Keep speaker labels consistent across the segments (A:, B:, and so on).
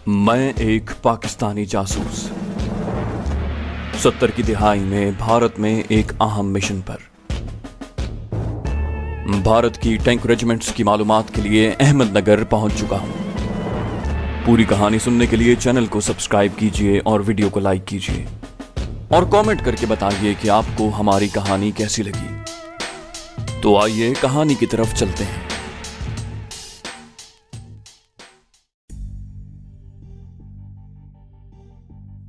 A: मैं एक पाकिस्तानी जासूस 70 की दिहाई में भारत में एक अहम मिशन पर भारत की टैंक रेजिमेंट्स की मालूमात के लिए अहमदनगर पहुंच चुका हूं। पूरी कहानी सुनने के लिए चैनल को सब्सक्राइब कीजिए और वीडियो को लाइक कीजिए और कमेंट करके बताइए कि आपको हमारी कहानी कैसी लगी। तो आइए कहानी की तरफ चलते हैं।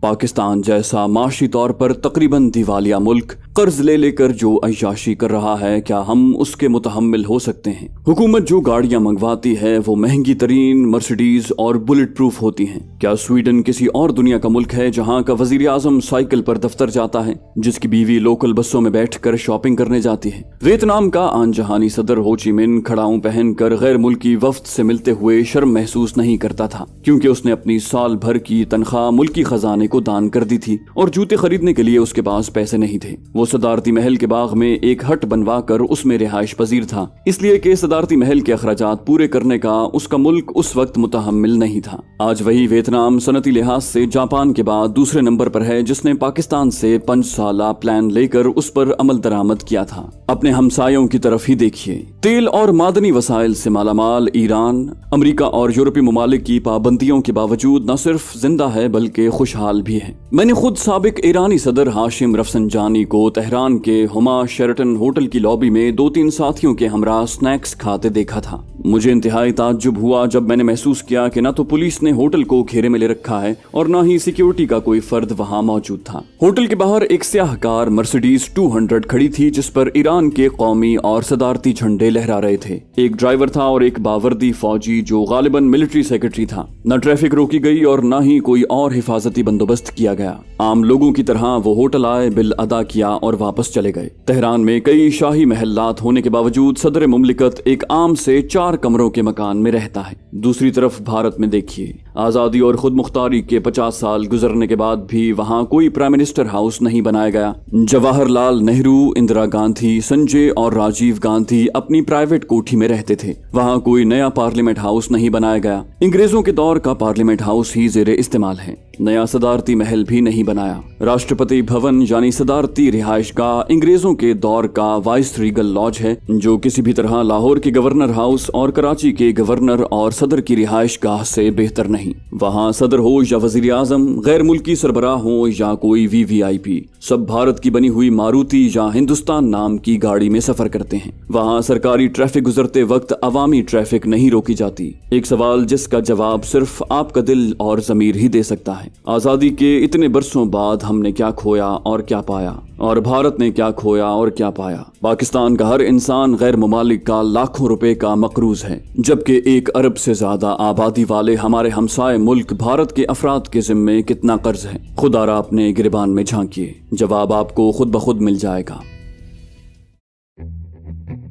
A: पाकिस्तान जैसा माशी तौर पर तकरीबन दिवालिया मुल्क कर्ज ले लेकर जो अय्याशी कर रहा है, क्या हम उसके मुतहम्मिल हो सकते हैं? हुकूमत जो गाड़ियां मंगवाती है वो महंगी तरीन मर्सिडीज और बुलेट प्रूफ होती हैं। क्या स्वीडन किसी और दुनिया का मुल्क है जहां का वजीर आजम साइकिल पर दफ्तर जाता है, जिसकी बीवी लोकल बसों में बैठकर शॉपिंग करने जाती है? वियतनाम का आनजहानी सदर हो ची मिन खड़ाऊं पहनकर गैर मुल्की वफ्द से मिलते हुए शर्म महसूस नहीं करता था, क्योंकि उसने अपनी साल भर की तनख्वाह मुल्की खजाने को दान कर दी थी और जूते खरीदने के लिए उसके पास पैसे नहीं थे। वो सदारती महल के बाग में एक हट बनवाकर उसमें रिहाइश पजीर था, इसलिए कि सदारती महल के अखराजात पूरे करने का उसका मुल्क उस वक्त मुतहम्मिल नहीं था। आज वही वियतनाम सनती लिहाज से जापान के बाद दूसरे नंबर पर है, जिसने पाकिस्तान से 5 साला प्लान लेकर उस पर अमल दरामद किया था। अपने हमसायों की तरफ ही देखिए। तेल और मादनी वसाइल से मालामाल ईरान अमेरिका और यूरोपीय ममालिक की पाबंदियों के बावजूद न सिर्फ जिंदा है बल्कि खुशहाल भी है। मैंने खुद साबिक ईरानी सदर हाशिम रफसंजानी को तेहरान के हुमा शेरटन होटल की लॉबी में 2-3 साथियों के हमरा स्नैक्स खाते देखा था। मुझे इंतहाई ताज्जुब हुआ जब मैंने महसूस किया कि न तो पुलिस ने होटल को घेरे में ले रखा है और न ही सिक्योरिटी का कोई फर्द वहां मौजूद था। होटल के बाहर एक स्याहकार मर्सिडीज 200 खड़ी थी, जिस पर ईरान के कौमी और सदारती झंडे लहरा रहे थे। एक ड्राइवर था और एक बावर्दी फौजी जो गालिबन मिलिट्री सेक्रेटरी था। न ट्रैफिक रोकी गई और न ही कोई और हिफाजती बंदोबस्त किया गया। आम लोगों की तरह वो होटल आए, बिल अदा किया और वापस चले गए। तेहरान में कई शाही महल्लात होने के बावजूद सदर मुमलिकत एक आम से 4 कमरों के मकान में रहता है। दूसरी तरफ भारत में देखिए, आजादी और खुद मुख्तारी के 50 साल गुजरने के बाद भी वहां कोई प्राइम मिनिस्टर हाउस नहीं बनाया गया। जवाहरलाल नेहरू, इंदिरा गांधी, संजय और राजीव गांधी अपनी प्राइवेट कोठी में रहते थे। वहां कोई नया पार्लियामेंट हाउस नहीं बनाया गया। अंग्रेजों के दौर का पार्लियामेंट हाउस ही जेरे इस्तेमाल है। नया सदारती महल भी नहीं बनाया। राष्ट्रपति भवन यानी सदारती रिहाइश गाह अंग्रेजों के दौर का वाइस रीगल लॉज है, जो किसी भी तरह लाहौर के गवर्नर हाउस और कराची के गवर्नर और सदर की रिहाइश गाह से बेहतर नहीं। वहाँ सदर हो या वजीर आजम, गैर मुल्की सरबराह हो या कोई VVIP, सब भारत की बनी हुई मारुति या हिंदुस्तान नाम की गाड़ी में सफर करते हैं। वहाँ सरकारी ट्रैफिक गुजरते वक्त अवामी ट्रैफिक नहीं रोकी जाती। एक सवाल जिसका जवाब सिर्फ आपका दिल और जमीर ही दे सकता है। आजादी के इतने बरसों बाद हमने क्या खोया और क्या पाया, और भारत ने क्या खोया और क्या पाया? पाकिस्तान का हर इंसान गैर ममालिक का लाखों रुपए का मकरूज है, जबकि 1 अरब से ज्यादा आबादी वाले हमारे हमसाए मुल्क भारत के अफराद के जिम्मे कितना कर्ज है? खुदारा अपने गिरबान में झांकिए, जवाब आपको खुद ब खुद मिल जाएगा।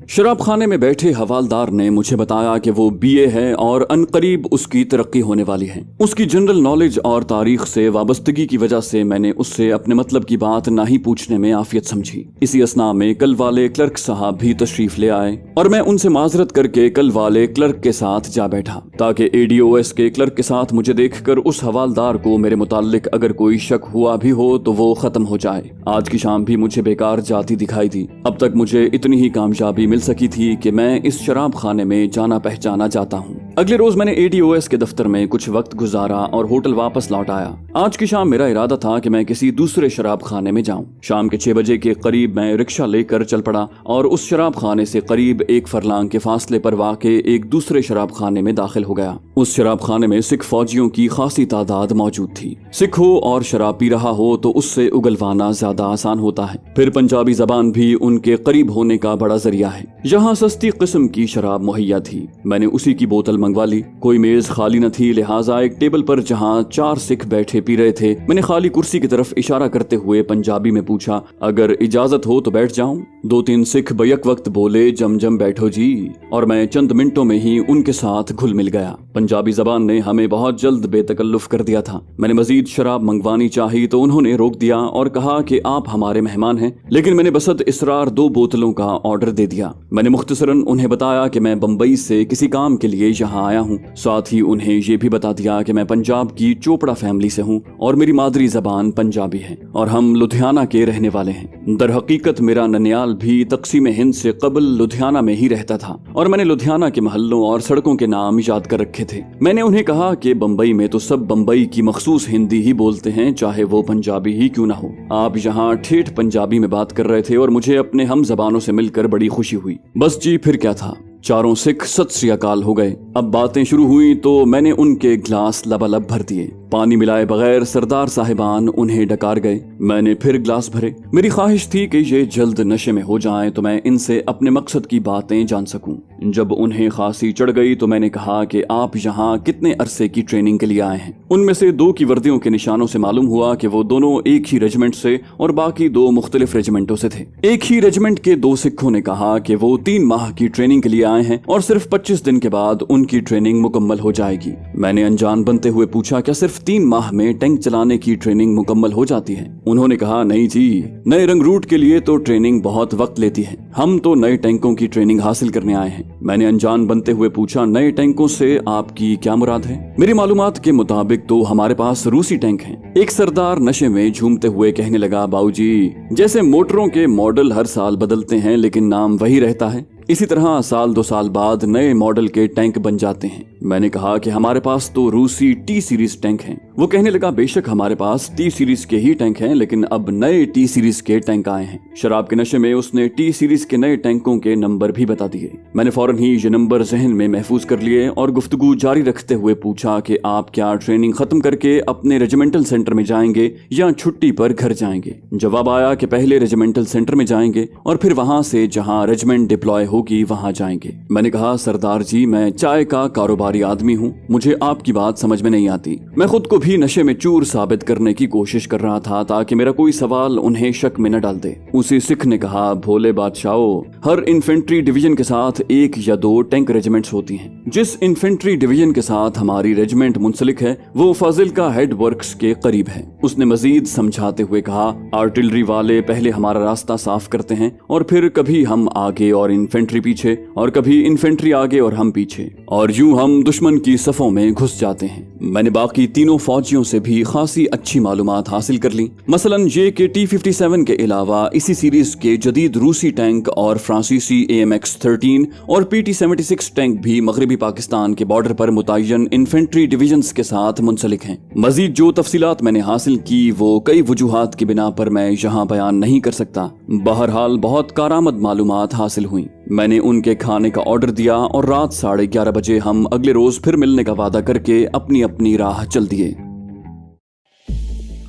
A: शराब खाने में बैठे हवालदार ने मुझे बताया कि वो BA है और अनकरीब उसकी तरक्की होने वाली है। उसकी जनरल नॉलेज और तारीख से वाबस्तगी की वजह से मैंने उससे अपने मतलब की बात ना ही पूछने में आफियत समझी। इसी असना में कल वाले क्लर्क साहब भी तशरीफ ले आए और मैं उनसे माजरत करके कल वाले क्लर्क के साथ जा बैठा, ताकि ADOS के क्लर्क के साथ मुझे देखकर उस हवालदार को मेरे मुताल्लिक अगर कोई शक हुआ भी हो तो वो खत्म हो जाए। आज की शाम भी मुझे बेकार जाती दिखाई दी। अब तक मुझे इतनी ही कामयाबी सकी थी कि मैं इस शराब खाने में जाना पहचाना जाता हूँ। अगले रोज मैंने ADOS के दफ्तर में कुछ वक्त गुजारा और होटल वापस लौट आया। आज की शाम मेरा इरादा था कि मैं किसी दूसरे शराब खाने में जाऊं। शाम के 6 बजे के करीब मैं रिक्शा लेकर चल पड़ा और उस शराब खाने से करीब 1 फरलांग के फासले पर वाक़े एक दूसरे शराब खाने में दाखिल हो गया। उस शराब खाने में सिख फौजियों की खासी तादाद मौजूद थी। सिख हो और शराब पी रहा हो तो उससे उगलवाना ज्यादा आसान होता है। फिर पंजाबी जबान भी उनके करीब होने का बड़ा जरिया है। यहाँ सस्ती किस्म की शराब मुहैया थी। मैंने उसी की बोतल मंगवा ली। कोई मेज खाली न थी, लिहाजा एक टेबल पर जहाँ 4 सिख बैठे पी रहे थे, मैंने खाली कुर्सी की तरफ इशारा करते हुए पंजाबी में पूछा, अगर इजाजत हो तो बैठ जाऊं? 2-3 सिख बैक वक्त बोले, जम जम बैठो जी, और मैं चंद मिनटों में ही उनके साथ घुल मिल गया। पंजाबी जबान ने हमें बहुत जल्द बेतकल्लुफ कर दिया था। मैंने मजीद शराब मंगवानी चाही तो उन्होंने रोक दिया और कहा कि आप हमारे मेहमान हैं, लेकिन मैंने बसद इसरार 2 बोतलों का ऑर्डर दे दिया। मैंने मुख्तसरन उन्हें बताया कि मैं बम्बई से किसी काम के लिए यहाँ आया हूँ। साथ ही उन्हें ये भी बता दिया कि मैं पंजाब की चोपड़ा फैमिली से हूँ और मेरी मादरी जबान पंजाबी है और हम लुधियाना के रहने वाले हैं। दर हकीकत मेरा ननियाल भी तकसीम हिंद से कबल लुधियाना में ही रहता था और मैंने लुधियाना के महल्लों और सड़कों के नाम याद कर रखे थे। मैंने उन्हें कहा कि बम्बई में तो सब बम्बई की मखसूस हिंदी ही बोलते हैं, चाहे वो पंजाबी ही क्यों ना हो। आप यहाँ ठेठ पंजाबी में बात कर रहे थे और मुझे अपने हम जबानों से मिलकर बड़ी खुशी हुई। बस जी, फिर क्या था, चारों सिख सत श्री अकाल हो गए। अब बातें शुरू हुई तो मैंने उनके ग्लास लबालब भर दिए। पानी मिलाए बगैर सरदार साहिबान उन्हें डकार गए। मैंने फिर ग्लास भरे। मेरी ख्वाहिश थी कि ये जल्द नशे में हो जाएं तो मैं इनसे अपने मकसद की बातें जान सकूं। जब उन्हें खांसी चढ़ गई तो मैंने कहा कि आप यहाँ कितने अरसे की ट्रेनिंग के लिए आए हैं। उनमें से 2 की वर्दियों के निशानों से मालूम हुआ कि वो दोनों एक ही रेजिमेंट से और बाकी 2 मुख्तलिफ रेजिमेंटों से थे। एक ही रेजिमेंट के 2 सिखों ने कहा कि वो 3 माह की ट्रेनिंग के लिए आए हैं और सिर्फ 25 दिन के बाद उनकी ट्रेनिंग मुकम्मल हो जाएगी। मैंने अनजान बनते हुए पूछा, क्या सिर्फ 3 माह में टैंक चलाने की ट्रेनिंग मुकम्मल हो जाती है? उन्होंने कहा, नहीं जी, नए रंग रूट के लिए तो ट्रेनिंग बहुत वक्त लेती है। हम तो नए टैंकों की ट्रेनिंग हासिल करने आए हैं। मैंने अनजान बनते हुए पूछा, नए टैंकों से आपकी क्या मुराद है? मेरी मालूमात के मुताबिक तो हमारे पास रूसी टैंक हैं। एक सरदार नशे में झूमते हुए कहने लगा, बाबूजी, जैसे मोटरों के मॉडल हर साल बदलते हैं लेकिन नाम वही रहता है, इसी तरह साल 2 साल बाद नए मॉडल के टैंक बन जाते हैं। मैंने कहा कि हमारे पास तो रूसी टी सीरीज टैंक हैं। वो कहने लगा, बेशक हमारे पास टी सीरीज के ही टैंक हैं, लेकिन अब नए टी सीरीज के टैंक आए हैं। शराब के नशे में उसने टी सीरीज के नए टैंकों के नंबर भी बता दिए। मैंने फौरन ही ये नंबर जहन में महफूज कर लिए और गुफ्तगू जारी रखते हुए पूछा कि आप क्या ट्रेनिंग खत्म करके अपने रेजिमेंटल सेंटर में जाएंगे या छुट्टी पर घर जाएंगे? जवाब आया कि पहले रेजिमेंटल सेंटर में जाएंगे और फिर वहां से जहां रेजिमेंट डिप्लॉय होगी वहां जाएंगे। मैंने कहा, सरदार जी, मैं चाय का कारोबारी आदमी हूँ, मुझे आपकी बात समझ में नहीं आती। मैं खुद को भी नशे में चूर साबित करने की कोशिश कर रहा था ताकि मेरा कोई सवाल उन्हें शक में न डाल दे। उसी सिख ने कहा, भोले बादशाहो, हर इन्फेंट्री डिवीजन के साथ 1 या 2 टैंक रेजिमेंट्स होती हैं। जिस इन्फेंट्री डिवीजन के साथ हमारी रेजिमेंट मुंसलिक है वो फाजिल्का हेड वर्क्स के करीब है। उसने मजीद समझाते हुए कहा, आर्टिलरी वाले पहले हमारा रास्ता साफ करते हैं और फिर कभी हम आगे और इन्फेंट्री पीछे और कभी इन्फेंट्री आगे और हम पीछे, और यूं हम दुश्मन की सफों में घुस जाते हैं। मैंने बाकी तीनों फौजियों से भी खासी अच्छी मालूमात हासिल कर ली। मसलन ये कि T-57 के अलावा इसी सीरीज के जदीद रूसी टैंक और फ्रांसीसी AMX-13 और PT-76 टैंक भी मगरबी पाकिस्तान के बॉर्डर पर मुतय्यन इन्फेंट्री डिवीजन्स के साथ मुंसलिक हैं। मजीद जो तफसीलात मैंने हासिल की वो कई वजूहात की बिना पर मैं यहाँ बयान नहीं कर सकता। बहरहाल बहुत कारामद मालूमात हासिल हुई। मैंने उनके खाने का ऑर्डर दिया और रात 11:30 बजे हम अगले रोज फिर मिलने का वादा करके अपनी अपनी राह चल दिए।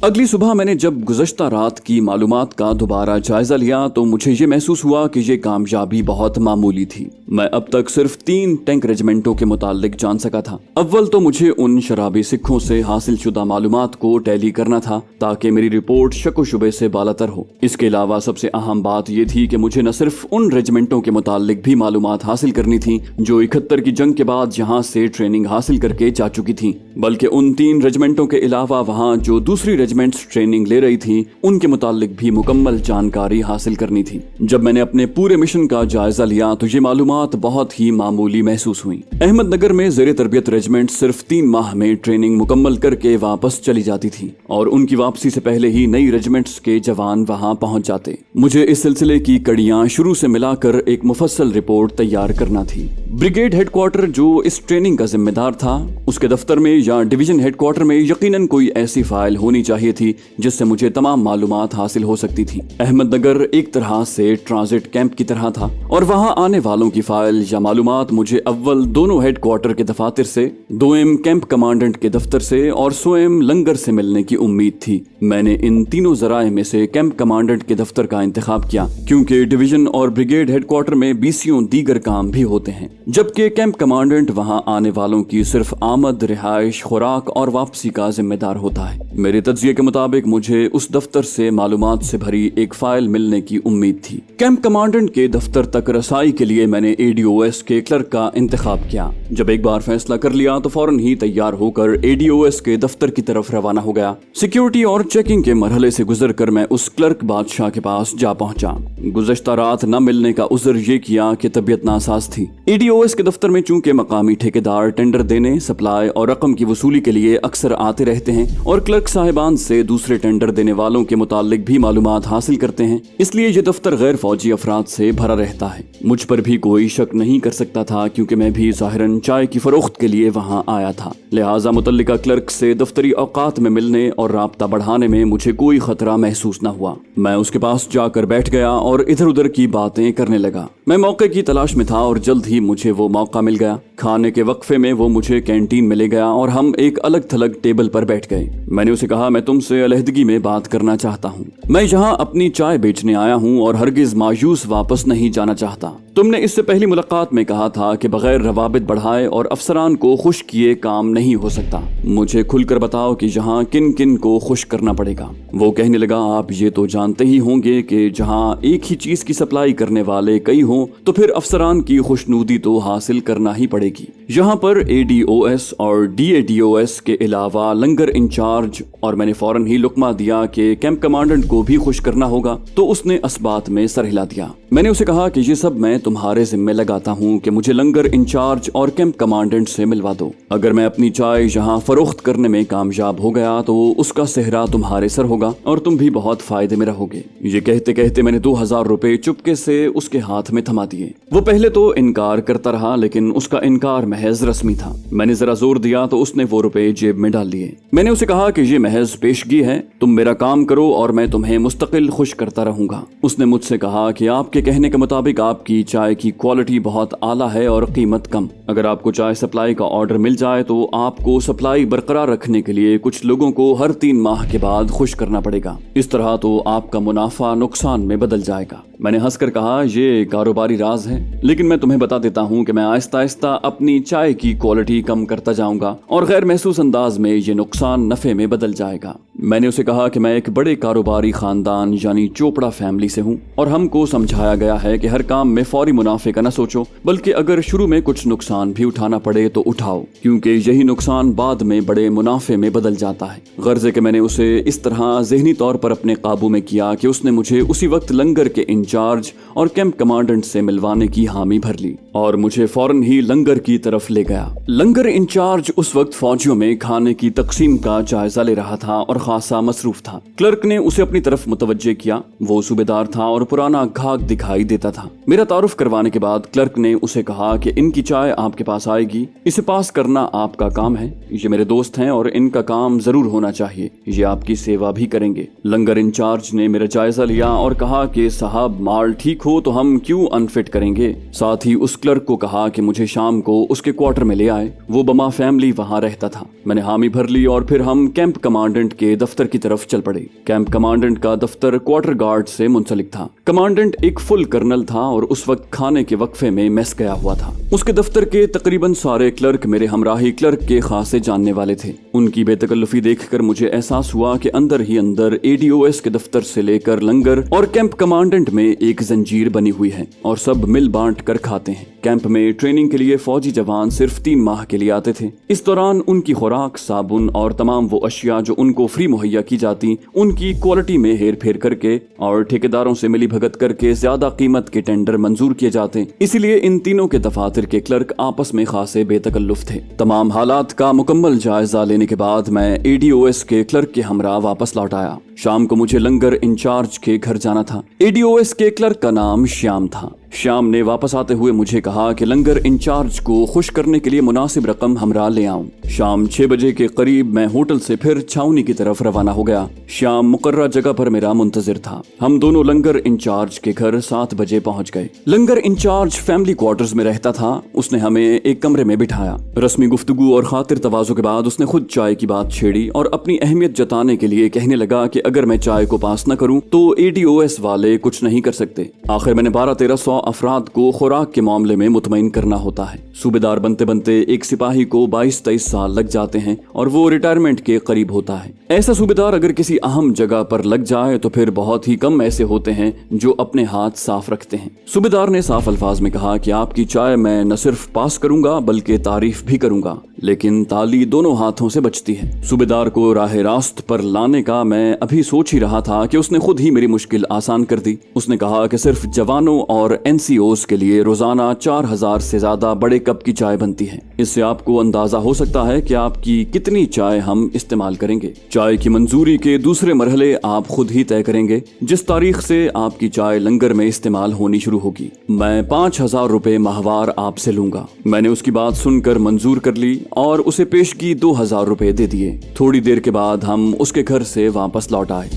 A: अगली सुबह मैंने जब गुज़श्ता रात की मालूमात का दोबारा जायजा लिया तो मुझे ये महसूस हुआ कि ये कामयाबी बहुत मामूली थी। मैं अब तक सिर्फ 3 टैंक रेजिमेंटों के मुतालिक जान सका था। अव्वल तो मुझे उन शराबी सिखों से हासिल शुदा मालूमात को टैली करना था ताकि मेरी रिपोर्ट शक व शुबे से बालातर हो। इसके अलावा सबसे अहम बात यह थी कि मुझे न सिर्फ उन रेजिमेंटों के मुतालिक भी मालूमात हासिल करनी थी जो 71 की जंग के बाद यहाँ से ट्रेनिंग हासिल करके जा चुकी थी, बल्कि उन 3 रेजिमेंटों के अलावा वहाँ जो दूसरी रेजिमेंट्स ट्रेनिंग ले रही थी उनके मुतालिक भी मुकम्मल जानकारी हासिल करनी थी। जब मैंने अपने पूरे मिशन का जायजा लिया तो ये मालूमात बहुत ही मामूली महसूस हुई। अहमदनगर में ज़ेरे तरबियत रेजिमेंट सिर्फ 3 माह में ट्रेनिंग मुकम्मल करके वापस चली जाती थी और उनकी वापसी से पहले ही नई रेजिमेंट्स के जवान वहां पहुंच जाते। मुझे इस सिलसिले की कड़ियां शुरू से मिलाकर एक मुफस्सल रिपोर्ट तैयार करना थी। ब्रिगेड हेडक्वार्टर जो इस ट्रेनिंग का जिम्मेदार था उसके दफ्तर में या डिवीजन हेडक्वार्टर में यकीनन कोई ऐसी फाइल होनी चाहिए थी जिससे मुझे तमाम मालूमात हासिल हो सकती थी। अहमदनगर एक तरह से ट्रांजिट कैंप की तरह था और वहां आने वालों की फाइल या मालूमात मुझे अव्वल दोनों हेडक्वार्टर के दफातर से, दोएम कैंप कमांडेंट के दफ्तर से और सोएम लंगर से मिलने की उम्मीद थी। मैंने इन तीनों जराए में से कैंप कमांडेंट के दफ्तर का इंतखाब किया क्योंकि डिवीजन और ब्रिगेड हेडक्वार्टर में बीसियों दीगर काम भी होते हैं। जबकि कैंप कमांडेंट वहां आने वालों की सिर्फ आमद, रिहाइश, खुराक और वापसी का जिम्मेदार होता है। मेरे तज्जिये के मुताबिक मुझे उस दफ्तर से मालूमात से भरी एक फाइल मिलने की उम्मीद थी। कैंप कमांडेंट के दफ्तर तक रसाई के लिए मैंने ADOS के क्लर्क का इंतखाब किया। जब एक बार फैसला कर लिया तो फौरन ही तैयार होकर ADOS के दफ्तर की तरफ रवाना हो गया। सिक्योरिटी और चेकिंग के मरहले से गुजरकर मैं उस क्लर्क बादशाह के पास जा पहुंचा। गुज़श्ता रात न मिलने का उज़्र ये किया कि तबीयत नासाज थी। ADOS के दफ्तर में चूंकि मकामी ठेकेदार टेंडर देने, सप्लाई और रकम की वसूली के लिए अक्सर आते रहते हैं और क्लर्क साहिबान से दूसरे टेंडर देने वालों के मुतालिक भी मालूमात हासिल करते हैं, इसलिए ये दफ्तर गैर फौजी अफराद से भरा रहता है। मुझ पर भी कोई शक नहीं कर सकता था क्योंकि मैं भी ज़ाहिरन चाय की फरोख्त के लिए वहाँ आया था। लिहाजा मुतल्लिका क्लर्क से दफ्तरी औकात में मिलने और राब्ता बढ़ाने में मुझे कोई खतरा महसूस न हुआ। मैं उसके पास जाकर बैठ गया और इधर उधर की बातें करने लगा। मैं मौके की तलाश में था और जल्द ही मुझे वो मौका मिल गया। खाने के वक्फे में वो मुझे कैंटीन में ले गया और हम एक अलग थलग टेबल पर बैठ गए। मैंने उसे कहा, मैं तुमसे अलहदगी में बात करना चाहता हूँ। मैं यहाँ अपनी चाय बेचने आया हूँ और हरगिज मायूस वापस नहीं जाना चाहता। तुमने इससे पहली मुलाकात में कहा था कि बगैर रवाबित बढ़ाए और अफसरान को खुश किए काम नहीं हो सकता। मुझे खुलकर बताओ कि यहाँ किन किन को खुश करना पड़ेगा। वो कहने लगा, आप ये तो जानते ही होंगे कि जहाँ एक ही चीज की सप्लाई करने वाले कई हों तो फिर अफसरान की खुशनुदी तो हासिल करना ही पड़ेगी। यहाँ पर ADOS और DADOS के अलावा लंगर इंचार्ज, और मैंने फौरन ही लुकमा दिया कि कैंप कमांडेंट को भी खुश करना होगा, तो उसने असबात में सर हिला दिया। मैंने उसे कहा कि ये सब मैं तुम्हारे जिम्मे लगाता हूँ कि मुझे लंगर इंचार्ज और कैंप कमांडेंट से मिलवा दो। अगर मैं अपनी चाय यहाँ फरोख्त करने में कामयाब हो गया तो उसका सेहरा तुम्हारे सर होगा और तुम भी बहुत फायदे में रहोगे। ये कहते कहते मैंने 2000 रुपए चुपके से उसके हाथ में थमा दिए। वो पहले तो इनकार करता रहा, लेकिन उसका इनकार महज रस्मी था। मैंने जरा जोर दिया तो उसने वो रुपए जेब में डाल लिए। मैंने उसे कहा कि ये महज पेशगी है, तुम मेरा काम करो और मैं तुम्हें मुस्तकिल खुश करता रहूंगा। उसने मुझसे कहा कि आपके कहने के मुताबिक आपकी चाय की क्वालिटी बहुत आला है और कीमत कम। अगर आपको चाय सप्लाई का ऑर्डर मिल जाए तो आपको सप्लाई बरकरार रखने के लिए कुछ लोगों को हर 3 माह के बाद खुश करना पड़ेगा। इस तरह तो आपका मुनाफा नुकसान में बदल जाएगा। मैंने हंसकर कहा, ये कारोबारी राज है, लेकिन मैं तुम्हें बता देता हूँ कि मैं आहिस्ता आहिस्ता अपनी चाय की क्वालिटी कम करता जाऊंगा और गैर महसूस अंदाज में ये नुकसान नफे में बदल जाएगा। मैंने उसे कहा कि मैं एक बड़े कारोबारी खानदान यानी चोपड़ा फैमिली से हूँ और हमको समझाया गया है कि हर काम में फौरी मुनाफे का न सोचो, बल्कि अगर शुरू में कुछ नुकसान भी उठाना पड़े तो उठाओ, क्योंकि यही नुकसान बाद में बड़े मुनाफे में बदल जाता है। गर्जे के मैंने उसे इस तरह ज़हनी तौर पर अपने काबू में किया कि उसने मुझे उसी वक्त लंगर के इंचार्ज और कैंप कमांडेंट से मिलवाने की हामी भर ली और मुझे फौरन ही लंगर की तरफ ले गया। लंगर इंचार्ज उस वक्त फौजियों में खाने की तकसीम का जायजा ले रहा था और खासा मसरूफ था। क्लर्क ने उसे अपनी तरफ मुतवज्जे किया। वो सूबेदार था और पुराना घाक दिखाई देता था। मेरा तारुफ करवाने के बाद क्लर्क ने उसे कहा कि इनकी चाय आपके पास आएगी, इसे पास करना आपका काम है। ये मेरे दोस्त हैं और इनका काम जरूर होना चाहिए, ये आपकी सेवा भी करेंगे। लंगर इंचार्ज ने मेरा जायजा लिया और कहा कि साहब, माल ठीक हो तो हम क्यों अनफिट करेंगे। साथ ही उस क्लर्क को कहा कि मुझे शाम को उसके क्वार्टर में ले आए। वो बमा फैमिली वहाँ रहता था। मैंने हामी भर ली और फिर हम कैंप कमांडेंट के दफ्तर की तरफ चल पड़े। कैंप कमांडेंट का दफ्तर क्वार्टर गार्ड से मुंसलिक था। कमांडेंट एक फुल कर्नल था और उस वक्त खाने के वक्फे में मेस गया हुआ था। उसके दफ्तर के तकरीबन सारे क्लर्क मेरे हमराही क्लर्क के खासे जानने वाले थे। उनकी बेतकल्लुफी देखकर मुझे एहसास हुआ कि अंदर ही अंदर ADOS के दफ्तर से लेकर लंगर और कैंप कमांडेंट में एक जंजीर बनी हुई है और सब मिल बांट कर खाते हैं। कैंप में ट्रेनिंग के लिए फौजी जवान सिर्फ 3 माह के लिए आते थे। इस दौरान उनकी खुराक, साबुन और तमाम वो अशिया जो उनको फ्री मुहैया की जाती, उनकी क्वालिटी में हेर फेर करके और ठेकेदारों से मिली भगत करके ज्यादा कीमत के टेंडर मंजूर किए जाते। इसीलिए इन तीनों के दफातर के क्लर्क आपस में खासे बेतकल्लुफ थे। तमाम हालात का मुकम्मल जायजा लेने के बाद मैं ADOS के क्लर्क के हमरा वापस लौट आया। शाम को मुझे लंगर इंचार्ज के घर जाना था। ADOS के क्लर्क का नाम श्याम था। श्याम ने वापस आते हुए मुझे कहा कि लंगर इंचार्ज को खुश करने के लिए मुनासिब रकम हमरा ले आऊं। शाम 6 बजे के करीब मैं होटल से फिर छावनी की तरफ रवाना हो गया। श्याम मुकर्रर जगह पर मेरा मुंतजिर था। हम दोनों लंगर इंचार्ज के घर 7 बजे पहुंच गए। लंगर इंचार्ज फैमिली क्वार्टर्स में रहता था। उसने हमें एक कमरे में बिठाया। रस्मी गुफ्तगू और खातिर तवाज़ु के बाद उसने खुद चाय की बात छेड़ी और अपनी अहमियत जताने के लिए कहने लगा कि अगर मैं चाय को पास न करूं तो ADOS वाले कुछ नहीं कर सकते। आखिर मैंने 12-1300 अफराद को खुराक के मामले में मुतमईन करना होता है। सूबेदार बनते बनते एक सिपाही को 22-23 साल लग जाते हैं और वो रिटायरमेंट के करीब होता है। ऐसा सूबेदार अगर किसी अहम जगह पर लग जाए तो फिर बहुत ही कम ऐसे होते हैं जो अपने हाथ साफ रखते हैं। सूबेदार ने साफ अल्फाज में कहा कि आपकी चाय मैं न सिर्फ पास करूंगा बल्कि तारीफ भी करूंगा, लेकिन ताली दोनों हाथों से बचती है। सूबेदार को राह रास्त पर लाने का मैं अभी सोच ही रहा था कि उसने खुद ही मेरी मुश्किल आसान कर दी। उसने कहा कि सिर्फ जवानों और NCOs के लिए रोजाना 4000 से ज्यादा बड़े कप की चाय बनती है। इससे आपको अंदाजा हो सकता है कि आपकी कितनी चाय हम इस्तेमाल करेंगे। चाय की मंजूरी के दूसरे मरहले आप खुद ही तय करेंगे, जिस तारीख से आपकी चाय लंगर में इस्तेमाल होनी शुरू होगी। मैं 5000 रुपए माहवार आपसे लूंगा। मैंने उसकी बात सुनकर मंजूर कर ली और उसे पेशगी 2000 रुपए दे दिए। थोड़ी देर के बाद हम उसके घर से वापस लौट आए।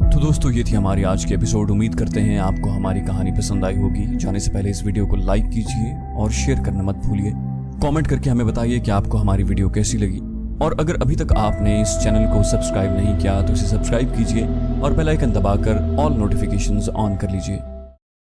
B: तो दोस्तों, ये थी हमारी आज की एपिसोड। उम्मीद करते हैं आपको हमारी कहानी पसंद आई होगी। जाने से पहले इस वीडियो को लाइक कीजिए और शेयर करना मत भूलिए। कमेंट करके हमें बताइए कि आपको हमारी वीडियो कैसी लगी। और अगर अभी तक आपने इस चैनल को सब्सक्राइब नहीं किया तो इसे सब्सक्राइब कीजिए और बेल आइकन दबाकर ऑल नोटिफिकेशंस ऑन कर लीजिए।